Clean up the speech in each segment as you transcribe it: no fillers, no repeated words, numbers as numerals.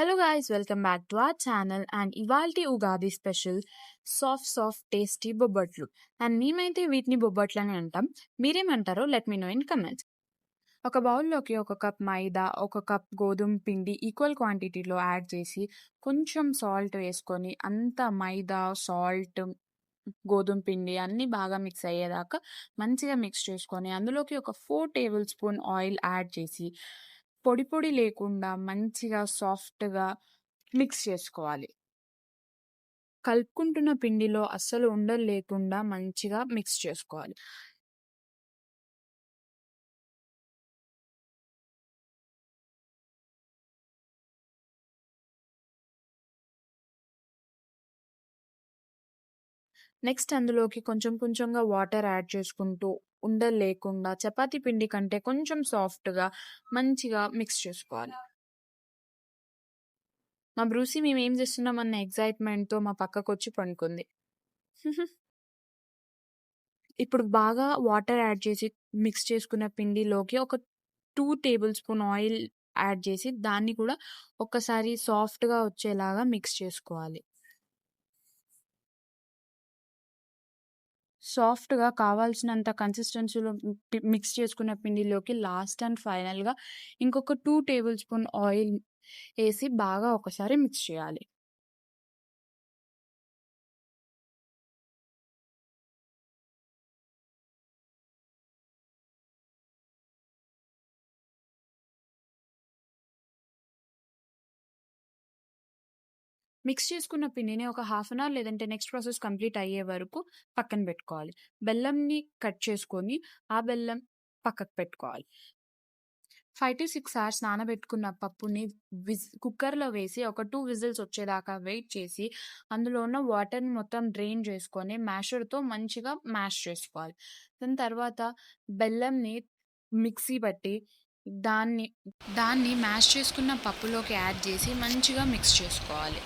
Hello guys, welcome back to our channel. And ఇవాల్టి Ugadi special soft tasty bobbatlu. And మేమైతే వీటిని బొబ్బట్లు అని అంటాం. మీరేమంటారో let me know in comments. ఒక బౌల్లోకి 1 కప్ మైదా, 1 కప్ గోధుమ పిండి ఈక్వల్ క్వాంటిటీలో యాడ్ చేసి కొంచెం సాల్ట్ వేసుకొని అంతా మైదా, సాల్ట్, గోధుమ పిండి అన్నీ బాగా మిక్స్ అయ్యేదాకా మంచిగా మిక్స్ చేసుకొని అందులోకి ఒక 4 టేబుల్ స్పూన్ ఆయిల్ యాడ్ చేసి పొడి పొడి లేకుండా మంచిగా సాఫ్ట్‌గా మిక్స్ చేసుకోవాలి. కలుపుకుంటున్న పిండిలో అస్సలు ఉండలు లేకుండా మంచిగా మిక్స్ చేసుకోవాలి. నెక్స్ట్ అందులోకి కొంచెం కొంచెంగా వాటర్ యాడ్ చేసుకుంటూ ఉండలు లేకుండా చపాతీ పిండి కంటే కొంచెం సాఫ్ట్‌గా మంచిగా మిక్స్ చేసుకోవాలి. మా బ్రూసి మేమేం చేస్తున్నామన్న ఎక్సైట్‌మెంట్‌తో మా పక్కకొచ్చి పడుకుంది. ఇప్పుడు బాగా వాటర్ యాడ్ చేసి మిక్స్ చేసుకున్న పిండిలోకి ఒక 2 టేబుల్ స్పూన్ ఆయిల్ యాడ్ చేసి దాన్ని కూడా ఒక్కసారి సాఫ్ట్‌గా వచ్చేలాగా మిక్స్ చేసుకోవాలి. సాఫ్ట్‌గా కావాల్సినంత కన్సిస్టెన్సీలో మిక్స్ చేసుకున్న పిండిలోకి లాస్ట్ అండ్ ఫైనల్‌గా ఇంకొక 2 టేబుల్ స్పూన్ ఆయిల్ ఏసి బాగా ఒకసారి మిక్స్ చేయాలి. మిక్స్ చేసుకున్న పిండిని ఒక హాఫ్ అన్ అవర్ లేదంటే నెక్స్ట్ ప్రాసెస్ కంప్లీట్ అయ్యే వరకు పక్కన పెట్టుకోవాలి. బెల్లంని కట్ చేసుకొని ఆ బెల్లం పక్కకు పెట్టుకోవాలి. 5-6 అవర్స్ నానబెట్టుకున్న పప్పుని కుక్కర్‌లో వేసి ఒక 2 విజిల్స్ వచ్చేదాకా వెయిట్ చేసి అందులో ఉన్న వాటర్‌ని మొత్తం డ్రైన్ చేసుకొని మ్యాషర్‌తో మంచిగా మ్యాష్ చేసుకోవాలి. దాని తర్వాత బెల్లంని మిక్సీ పట్టి దాన్ని దాన్ని మ్యాష్ చేసుకున్న పప్పులోకి యాడ్ చేసి మంచిగా మిక్స్ చేసుకోవాలి.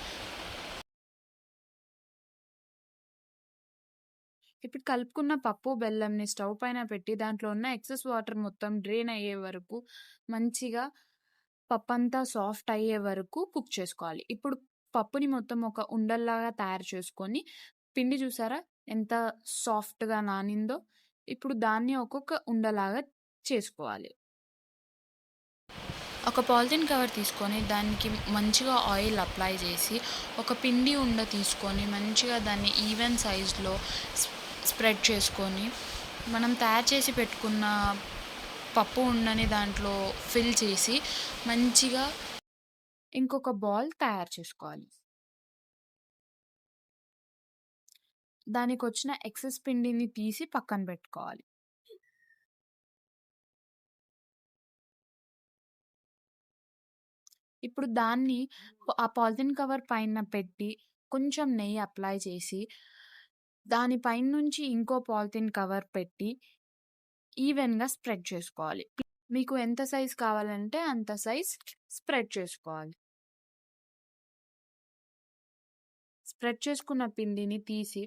ఇప్పుడు కలుపుకున్న పప్పు, బెల్లంని స్టవ్ పైన పెట్టి దాంట్లో ఉన్న ఎక్సెస్ వాటర్ మొత్తం డ్రైన్ అయ్యే వరకు మంచిగా పప్పంతా సాఫ్ట్ అయ్యే వరకు కుక్ చేసుకోవాలి. ఇప్పుడు పప్పుని మొత్తం ఒక ఉండల్లాగా తయారు చేసుకొని పిండి చూసారా ఎంత సాఫ్ట్‌గా నానిందో? ఇప్పుడు దాన్ని ఒక్కొక్క ఉండలాగా చేసుకోవాలి. ఒక పాలిథీన్ కవర్ తీసుకొని దానికి మంచిగా ఆయిల్ అప్లై చేసి ఒక పిండి ఉండ తీసుకొని మంచిగా దాన్ని ఈవెన్ సైజ్‌లో స్ప్రెడ్ చేసుకొని మనం తయారు చేసి పెట్టుకున్న పప్పు ఉండని దాంట్లో ఫిల్ చేసి మంచిగా ఇంకొక బాల్ తయారు చేసుకోవాలి. దానికొచ్చిన ఎక్సెస్ పిండిని తీసి పక్కన పెట్టుకోవాలి. ఇప్పుడు దాన్ని ఆ పాలిథీన్ కవర్ పైన పెట్టి కొంచెం నెయ్యి అప్లై చేసి దాని పైనుంచి ఇంకో పాలిథీన్ కవర్ పెట్టి ఈవెన్‌గా స్ప్రెడ్ చేసుకోవాలి. మీకు ఎంత సైజ్ కావాలంటే అంత సైజ్ స్ప్రెడ్ చేసుకోవాలి. స్ప్రెడ్ చేసుకున్న పిండిని తీసి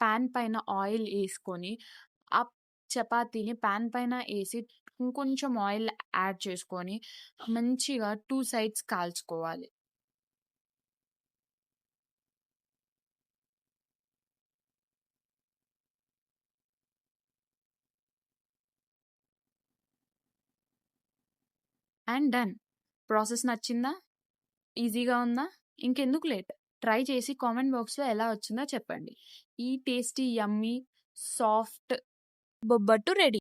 పాన్ పైన ఆయిల్ ఏసుకొని ఆ చపాతీని పాన్ పైన ఏసి ఇంకొంచెం ఆయిల్ యాడ్ చేసుకొని మంచిగా 2 సైడ్స్ కాల్చుకోవాలి. And done. ప్రాసెస్ నచ్చిందా? ఈజీగా ఉందా? ఇంకెందుకు లేట్? ట్రై చేసి కామెంట్ బాక్స్‌లో ఎలా వచ్చిందో చెప్పండి. ఈ టేస్టీ యమ్మీ సాఫ్ట్ బొబ్బట్టు రెడీ.